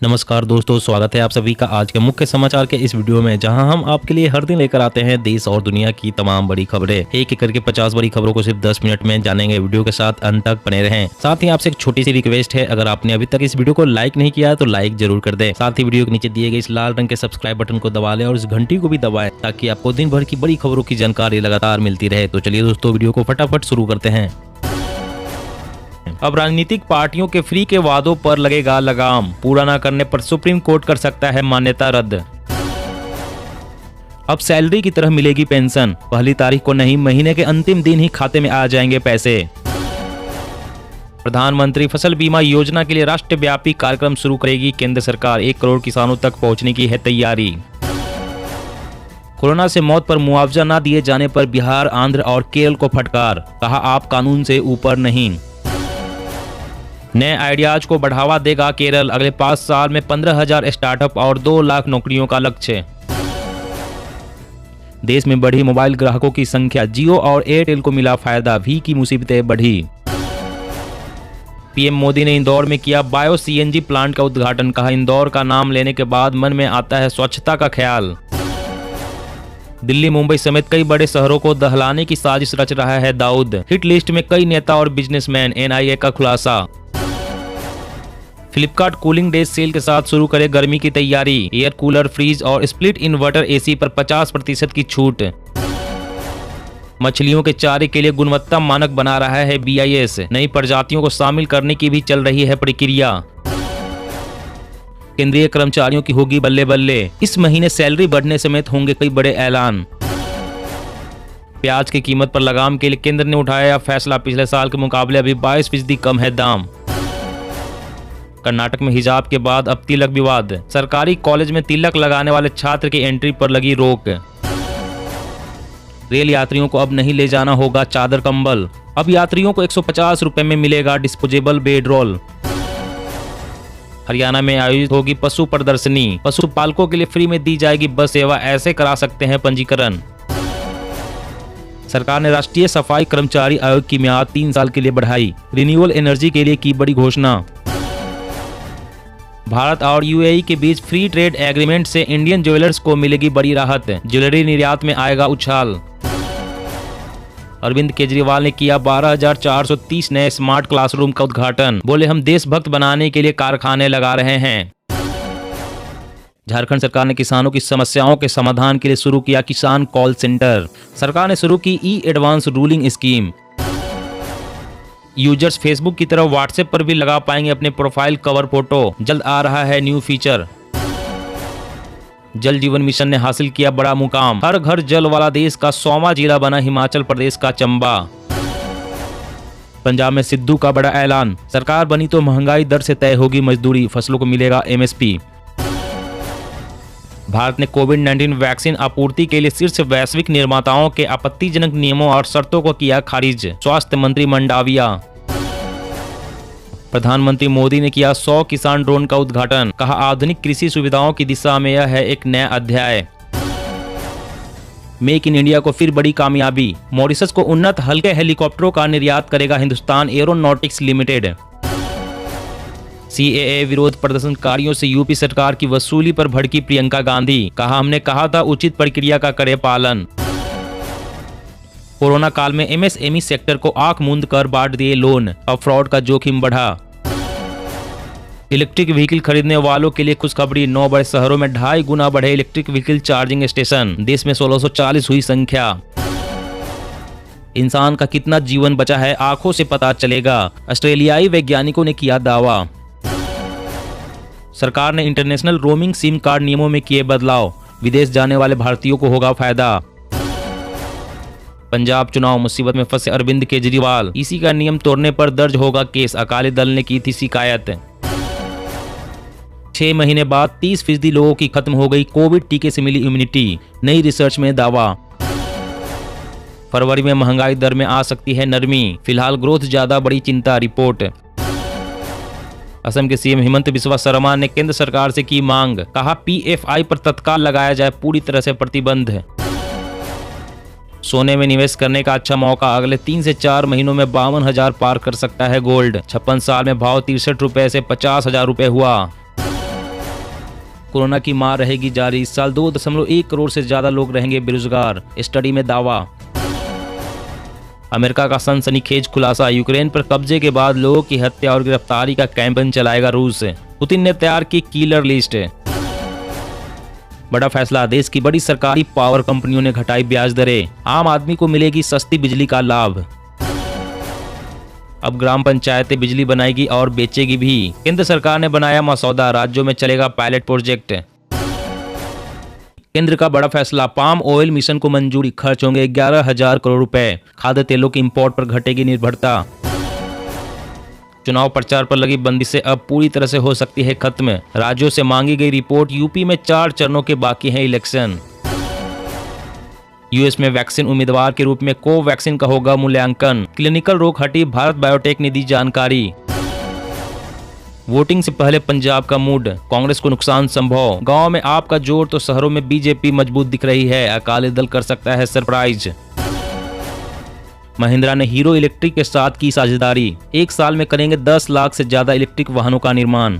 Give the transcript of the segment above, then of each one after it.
नमस्कार दोस्तों, स्वागत है आप सभी का आज के मुख्य समाचार के इस वीडियो में, जहां हम आपके लिए हर दिन लेकर आते हैं देश और दुनिया की तमाम बड़ी खबरें। एक एक करके 50 बड़ी खबरों को सिर्फ 10 मिनट में जानेंगे। वीडियो के साथ अंत तक बने रहें। साथ ही आपसे एक छोटी सी रिक्वेस्ट है, अगर आपने अभी तक इस वीडियो को लाइक नहीं किया तो लाइक जरूर कर दे। साथ ही वीडियो के नीचे दिए गए इस लाल रंग के सब्सक्राइब बटन को दबा लें और इस घंटी को भी दबाएं, ताकि आपको दिन भर की बड़ी खबरों की जानकारी लगातार मिलती रहे। तो चलिए दोस्तों, वीडियो को फटाफट शुरू करते हैं। अब राजनीतिक पार्टियों के फ्री के वादों पर लगेगा लगाम। पूरा न करने पर सुप्रीम कोर्ट कर सकता है मान्यता रद्द। अब सैलरी की तरह मिलेगी पेंशन। पहली तारीख को नहीं, महीने के अंतिम दिन ही खाते में आ जाएंगे पैसे। प्रधानमंत्री फसल बीमा योजना के लिए राष्ट्रव्यापी कार्यक्रम शुरू करेगी केंद्र सरकार। 1 करोड़ किसानों तक पहुंचने की है तैयारी। कोरोना से मौत पर मुआवजा न दिए जाने पर बिहार, आंध्र और केरल को फटकार। कहा, आप कानून से ऊपर नहीं। नए आइडियाज को बढ़ावा देगा केरल। अगले 5 साल में 15,000 स्टार्टअप और 2 लाख नौकरियों का लक्ष्य। देश में बढ़ी मोबाइल ग्राहकों की संख्या। जियो और एयरटेल को मिला फायदा। भी की मुसीबतें बढ़ी। पीएम मोदी ने इंदौर में किया बायो सीएनजी प्लांट का उद्घाटन। कहा, इंदौर का नाम लेने के बाद मन में आता है स्वच्छता का ख्याल। दिल्ली, मुंबई समेत कई बड़े शहरों को दहलाने की साजिश रच रहा है दाऊद। हिट लिस्ट में कई नेता और बिजनेसमैन। एनआईए का खुलासा। फ्लिपकार्ट कूलिंग डेज सेल के साथ शुरू करे गर्मी की तैयारी। एयर कूलर, फ्रीज और स्प्लिट इन्वर्टर एसी पर 50% की छूट। मछलियों के चारे के लिए गुणवत्ता मानक बना रहा है बीआईएस। नई प्रजातियों को शामिल करने की भी चल रही है प्रक्रिया। केंद्रीय कर्मचारियों की होगी बल्ले बल्ले। इस महीने सैलरी बढ़ने समेत होंगे कई बड़े ऐलान। प्याज की कीमत पर लगाम के लिए केंद्र ने उठाया फैसला। पिछले साल के मुकाबले अभी 22% कम है दाम। कर्नाटक में हिजाब के बाद अब तिलक विवाद। सरकारी कॉलेज में तिलक लगाने वाले छात्र की एंट्री पर लगी रोक। रेल यात्रियों को अब नहीं ले जाना होगा चादर कंबल। अब यात्रियों को 150 रुपए में मिलेगा डिस्पोजेबल बेड रोल। हरियाणा में आयोजित होगी पशु प्रदर्शनी। पशुपालकों के लिए फ्री में दी जाएगी बस सेवा। ऐसे करा सकते हैं पंजीकरण। सरकार ने राष्ट्रीय सफाई कर्मचारी आयोग की मियाद 3 साल के लिए बढ़ाई। रिन्यूएबल एनर्जी के लिए की बड़ी घोषणा। भारत और यूएई के बीच फ्री ट्रेड एग्रीमेंट से इंडियन ज्वेलर्स को मिलेगी बड़ी राहत। ज्वेलरी निर्यात में आएगा उछाल। अरविंद केजरीवाल ने किया 12,430 नए स्मार्ट क्लासरूम का उद्घाटन। बोले, हम देशभक्त बनाने के लिए कारखाने लगा रहे हैं। झारखंड सरकार ने किसानों की समस्याओं के समाधान के लिए शुरू किया किसान कॉल सेंटर। सरकार ने शुरू की e advance ruling scheme. Users Facebook की तरह व्हाट्सएप पर भी लगा पाएंगे अपने प्रोफाइल कवर फोटो। जल्द आ रहा है न्यू फीचर। जल जीवन मिशन ने हासिल किया बड़ा मुकाम। हर घर जल वाला देश का 100वां जिला बना हिमाचल प्रदेश का चंबा। पंजाब में सिद्धू का बड़ा ऐलान। सरकार बनी तो महंगाई दर से तय होगी मजदूरी। फसलों को मिलेगा एमएसपी। भारत ने कोविड-19 वैक्सीन आपूर्ति के लिए शीर्ष वैश्विक निर्माताओं के आपत्तिजनक नियमों और शर्तों को किया खारिज। स्वास्थ्य मंत्री मंडाविया। प्रधानमंत्री मोदी ने किया 100 किसान ड्रोन का उद्घाटन। कहा, आधुनिक कृषि सुविधाओं की दिशा में यह है एक नया अध्याय। मेक इन इंडिया को फिर बड़ी कामयाबी। मॉरिशस को उन्नत हल्के हेलीकॉप्टरों का निर्यात करेगा हिंदुस्तान एरोनॉटिक्स लिमिटेड। सीएए विरोध प्रदर्शनकारियों से यूपी सरकार की वसूली पर भड़की प्रियंका गांधी। कहा, हमने कहा था उचित प्रक्रिया का करे पालन। कोरोना काल में एमएसएमई सेक्टर को आंख मूंद कर बांट दिए लोन। अब फ्रॉड का जोखिम बढ़ा। इलेक्ट्रिक व्हीकल खरीदने वालों के लिए खुशखबरी। 9 बड़े शहरों में 2.5 गुना बढ़े इलेक्ट्रिक व्हीकल चार्जिंग स्टेशन। देश में 1640 हुई संख्या। इंसान का कितना जीवन बचा है आंखों से पता चलेगा। ऑस्ट्रेलियाई वैज्ञानिकों ने किया दावा। सरकार ने इंटरनेशनल रोमिंग सिम कार्ड नियमों में किए बदलाव। विदेश जाने वाले भारतीयों को होगा फायदा। पंजाब चुनाव मुसीबत में फंसे अरविंद केजरीवाल। इसी का नियम तोड़ने पर दर्ज होगा केस। अकाली दल ने की थी शिकायत। 6 महीने बाद 30% लोगों की खत्म हो गई कोविड टीके से मिली इम्यूनिटी। नई रिसर्च में दावा। फरवरी में महंगाई दर में आ सकती है नरमी। फिलहाल ग्रोथ ज्यादा बड़ी चिंता। रिपोर्ट। असम के सीएम हिमंत बिस्वा शर्मा ने केंद्र सरकार से की मांग। कहा, पीएफआई पर तत्काल लगाया जाए पूरी तरह से प्रतिबंध। सोने में निवेश करने का अच्छा मौका। अगले 3 से 4 महीनों में 52,000 पार कर सकता है गोल्ड। 56 साल में भाव 63 रुपए से 50,000 रुपए हुआ। कोरोना की मार रहेगी जारी, इस साल 2.1 करोड़ से ज्यादा लोग रहेंगे बेरोजगार, स्टडी में दावा। अमेरिका का सनसनीखेज खुलासा, यूक्रेन पर कब्जे के बाद लोगों की हत्या और गिरफ्तारी का कैंपेन चलाएगा रूस, पुतिन ने तैयार की किलर लिस्ट। बड़ा फैसला, देश की बड़ी सरकारी पावर कंपनियों ने घटाई ब्याज दरें, आम आदमी को मिलेगी सस्ती बिजली का लाभ। अब ग्राम पंचायतें बिजली बनाएगी और बेचेगी भी, केंद्र सरकार ने बनाया मसौदा, राज्यों में चलेगा पायलट प्रोजेक्ट। केंद्र का बड़ा फैसला, पाम ऑयल मिशन को मंजूरी, खर्च होंगे 11,000 करोड़ रुपए, खाद्य तेलों की इंपोर्ट पर घटेगी निर्भरता। चुनाव प्रचार पर लगी बंदिशें अब पूरी तरह से हो सकती है खत्म, राज्यों से मांगी गई रिपोर्ट, यूपी में 4 चरणों के बाकी हैं इलेक्शन। यूएस में वैक्सीन उम्मीदवार के रूप में कोवैक्सीन का होगा मूल्यांकन, क्लिनिकल रोक हटी, भारत बायोटेक ने दी जानकारी। वोटिंग से पहले पंजाब का मूड, कांग्रेस को नुकसान संभव, गांव में आपका जोर तो शहरों में बीजेपी मजबूत दिख रही है, अकाली दल कर सकता है सरप्राइज। महिंद्रा ने हीरो इलेक्ट्रिक के साथ की साझेदारी, 1 साल में करेंगे 10 लाख से ज्यादा इलेक्ट्रिक वाहनों का निर्माण।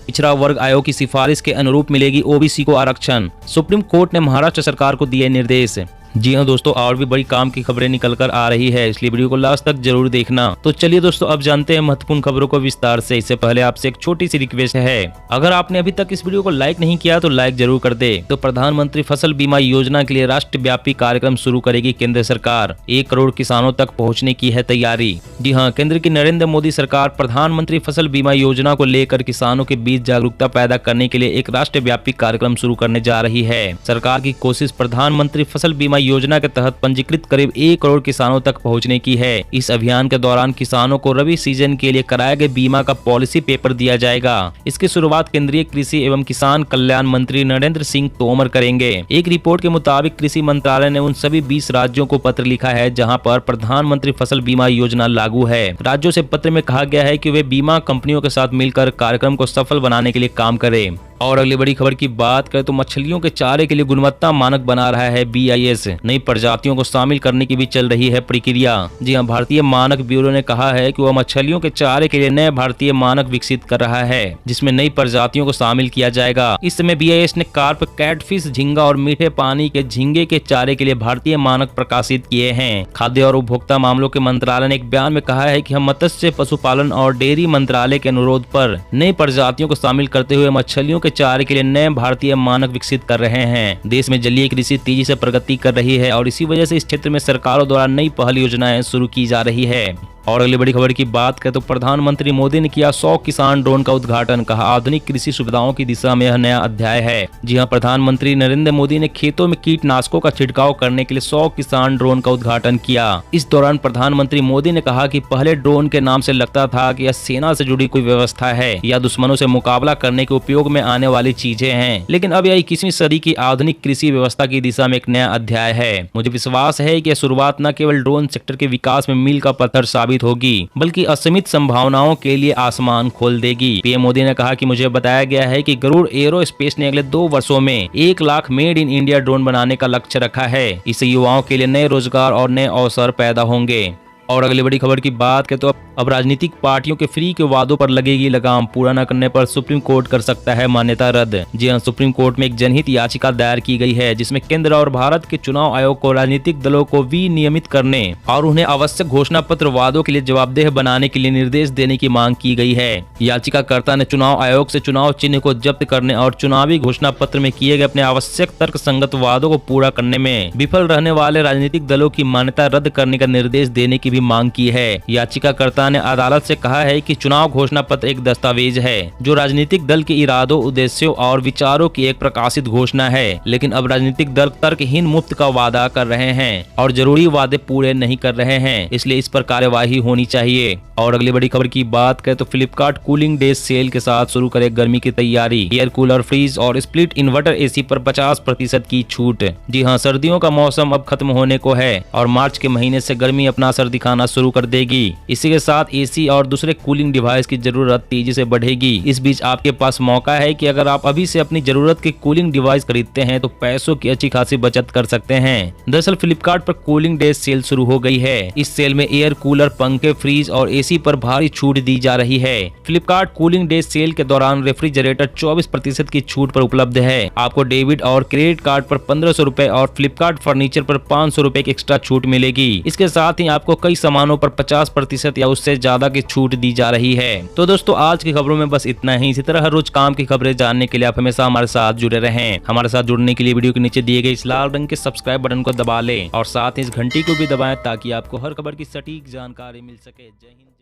पिछड़ा वर्ग आयोग की सिफारिश के अनुरूप मिलेगी ओबीसी को आरक्षण, सुप्रीम कोर्ट ने महाराष्ट्र सरकार को दिए निर्देश। जी हाँ दोस्तों, और भी बड़ी काम की खबरें निकल कर आ रही है, इसलिए वीडियो को लास्ट तक जरूर देखना। तो चलिए दोस्तों, अब जानते हैं महत्वपूर्ण खबरों को विस्तार से। इससे पहले आपसे एक छोटी सी रिक्वेस्ट है, अगर आपने अभी तक इस वीडियो को लाइक नहीं किया तो लाइक जरूर कर दे। तो प्रधानमंत्री फसल बीमा योजना के लिए राष्ट्रव्यापी कार्यक्रम शुरू करेगी केंद्र सरकार, 1 करोड़ किसानों तक पहुँचने की है तैयारी। जी हाँ, केंद्र की नरेंद्र मोदी सरकार प्रधानमंत्री फसल बीमा योजना को लेकर किसानों के बीच जागरूकता पैदा करने के लिए एक राष्ट्रव्यापी कार्यक्रम शुरू करने जा रही है। सरकार की कोशिश प्रधानमंत्री फसल बीमा योजना के तहत पंजीकृत करीब 1 करोड़ किसानों तक पहुंचने की है। इस अभियान के दौरान किसानों को रबी सीजन के लिए कराए गए बीमा का पॉलिसी पेपर दिया जाएगा। इसकी शुरुआत केंद्रीय कृषि एवं किसान कल्याण मंत्री नरेंद्र सिंह तोमर करेंगे। एक रिपोर्ट के मुताबिक कृषि मंत्रालय ने उन सभी 20 राज्यों को पत्र लिखा है जहां पर प्रधानमंत्री फसल बीमा योजना लागू है। राज्यों से पत्र में कहा गया है कि वे बीमा कंपनियों के साथ मिलकर कार्यक्रम को सफल बनाने के लिए काम करें। और अगली बड़ी खबर की बात करें तो मछलियों के चारे के लिए गुणवत्ता मानक बना रहा है BIS, नई प्रजातियों को शामिल करने की भी चल रही है प्रक्रिया। जी हां, भारतीय मानक ब्यूरो ने कहा है कि वह मछलियों के चारे के लिए नए भारतीय मानक विकसित कर रहा है, जिसमें नई प्रजातियों को शामिल किया जाएगा। इस समय BIS ने कार्प, कैटफिश, झींगा और मीठे पानी के झींगे के चारे के लिए भारतीय मानक प्रकाशित किए हैं। खाद्य और उपभोक्ता मामलों के मंत्रालय ने एक बयान में कहा है कि हम मत्स्य, पशुपालन और डेयरी मंत्रालय के अनुरोध पर नई प्रजातियों को शामिल करते हुए मछलियों के चारे के लिए नए भारतीय मानक विकसित कर रहे हैं। देश में जलीय कृषि तेजी से प्रगति कर रही है और इसी वजह से इस क्षेत्र में सरकारों द्वारा नई पहल योजनाएं शुरू की जा रही है। और अगली बड़ी खबर की बात करें तो प्रधानमंत्री मोदी ने किया 100 किसान ड्रोन का उद्घाटन, कहा आधुनिक कृषि सुविधाओं की दिशा में यह नया अध्याय है। जी हां, प्रधानमंत्री नरेंद्र मोदी ने खेतों में कीटनाशकों का छिड़काव करने के लिए 100 किसान ड्रोन का उद्घाटन किया। इस दौरान प्रधानमंत्री मोदी ने कहा कि पहले ड्रोन के नाम से लगता था कि यह सेना से जुड़ी कोई व्यवस्था है या दुश्मनों से मुकाबला करने के उपयोग में आने वाली चीजें हैं, लेकिन अब यह 21वीं सदी की आधुनिक कृषि व्यवस्था की दिशा में एक नया अध्याय है। मुझे विश्वास है कि यह शुरुआत न केवल ड्रोन सेक्टर के विकास में मील का पत्थर साबित होगी, बल्कि असीमित संभावनाओं के लिए आसमान खोल देगी। पीएम मोदी ने कहा कि मुझे बताया गया है कि गरुड़ एरोस्पेस ने अगले 2 वर्षों में 1 lakh made in India drone बनाने का लक्ष्य रखा है। इससे युवाओं के लिए नए रोजगार और नए अवसर पैदा होंगे। और अगली बड़ी खबर की बात करें तो अब राजनीतिक पार्टियों के फ्री के वादों पर लगेगी लगाम, पूरा न करने पर सुप्रीम कोर्ट कर सकता है मान्यता रद्द। जी हां, सुप्रीम कोर्ट में एक जनहित याचिका दायर की गई है जिसमें केंद्र और भारत के चुनाव आयोग को राजनीतिक दलों को विनियमित करने और उन्हें आवश्यक घोषणा पत्र वादों के लिए जवाबदेह बनाने के लिए निर्देश देने की मांग की गई है। याचिकाकर्ता ने चुनाव आयोग से चुनाव चिन्ह को जब्त करने और चुनावी घोषणा पत्र में किए गए अपने आवश्यक तर्क संगत वादों को पूरा करने में विफल रहने वाले राजनीतिक दलों की मान्यता रद्द करने का निर्देश देने की भी मांग की है। याचिकाकर्ता ने अदालत से कहा है कि चुनाव घोषणा पत्र एक दस्तावेज है जो राजनीतिक दल के इरादों, उद्देश्यों और विचारों की एक प्रकाशित घोषणा है, लेकिन अब राजनीतिक दल तर्कहीन मुफ्त का वादा कर रहे हैं और जरूरी वादे पूरे नहीं कर रहे हैं, इसलिए इस पर कार्यवाही होनी चाहिए। और अगली बड़ी खबर की बात करें तो फ्लिपकार्ट कूलिंग डेज सेल के साथ शुरू करे गर्मी की तैयारी, एयर कूलर, फ्रीज और स्प्लिट इन्वर्टर एसी पर 50% की छूट। जी हां, सर्दियों का मौसम अब खत्म होने को है और मार्च के महीने से गर्मी अपना असर दिखाना शुरू कर देगी। इसी के साथ एसी और दूसरे कूलिंग डिवाइस की जरूरत तेजी से बढ़ेगी। इस बीच आपके पास मौका है कि अगर आप अभी से अपनी जरूरत के कूलिंग डिवाइस खरीदते हैं तो पैसों की अच्छी खासी बचत कर सकते हैं। दरअसल फ्लिपकार्ट पर कूलिंग डेज सेल शुरू हो गई है। इस सेल में एयर कूलर, पंखे, फ्रिज और एसी पर भारी छूट दी जा रही है। फ्लिपकार्ट कूलिंग डेज सेल के दौरान रेफ्रिजरेटर 24% की छूट पर उपलब्ध है। आपको डेबिट और क्रेडिट कार्ड पर 1500 रुपए और फ्लिपकार्ट फर्नीचर पर 500 रुपए की एक्स्ट्रा छूट मिलेगी। इसके साथ ही आपको कई सामानों पर 50% या उससे ज्यादा की छूट दी जा रही है। तो दोस्तों आज की खबरों में बस इतना ही। इसी तरह हर रोज काम की खबरें जानने के लिए आप हमेशा हमारे साथ जुड़े रहें। हमारे साथ जुड़ने के लिए वीडियो के नीचे दिए गए इस लाल रंग के सब्सक्राइब बटन को दबा लें और साथ ही इस घंटी को भी दबाएं ताकि आपको हर खबर की सटीक जानकारी मिल सके। जय हिंद।